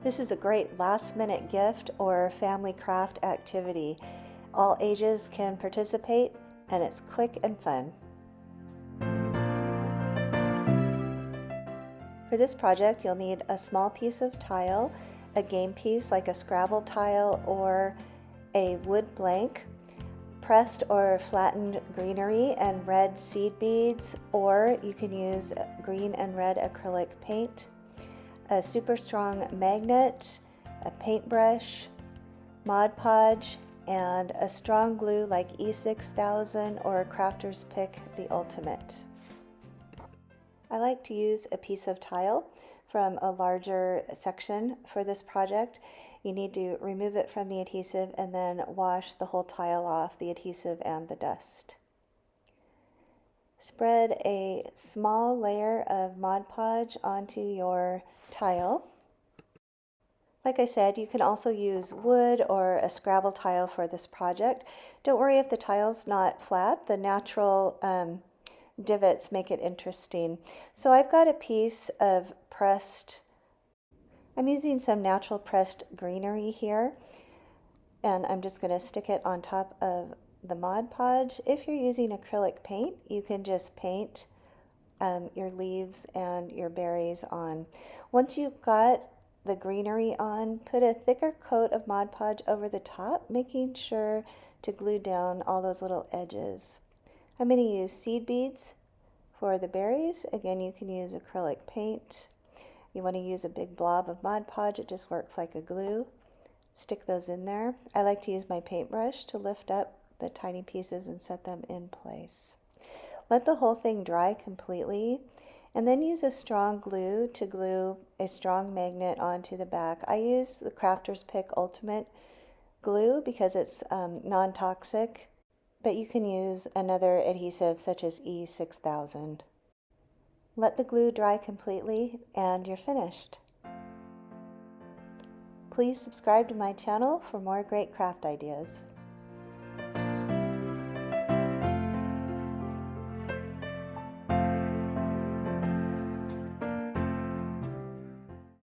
This is a great last-minute gift or family craft activity. All ages can participate, and it's quick and fun. For this project, you'll need a small piece of tile, a game piece like a Scrabble tile, or a wood blank, pressed or flattened greenery and red seed beads, or you can use green and red acrylic paint, a super strong magnet, a paintbrush, Mod Podge, and a strong glue like E6000 or Crafter's Pick the Ultimate. I like to use a piece of tile from a larger section for this project. You need to remove it from the adhesive and then wash the whole tile off, the adhesive and the dust. Spread a small layer of Mod Podge onto your tile. Like I said, you can also use wood or a Scrabble tile for this project. Don't worry if the tile's not flat. The natural divots make it interesting. So I've got a piece of I'm using some natural pressed greenery here, and I'm just going to stick it on top of the Mod Podge. If you're using acrylic paint, you can just paint your leaves and your berries on. Once you've got the greenery on, put a thicker coat of Mod Podge over the top, making sure to glue down all those little edges. I'm going to use seed beads for the berries. Again, you can use acrylic paint. You want to use a big blob of Mod Podge, it just works like a glue. Stick those in there. I like to use my paintbrush to lift up the tiny pieces and set them in place. Let the whole thing dry completely, and then use a strong glue to glue a strong magnet onto the back. I use the Crafter's Pick Ultimate glue because it's non-toxic, but you can use another adhesive such as E6000. Let the glue dry completely and you're finished. Please subscribe to my channel for more great craft ideas.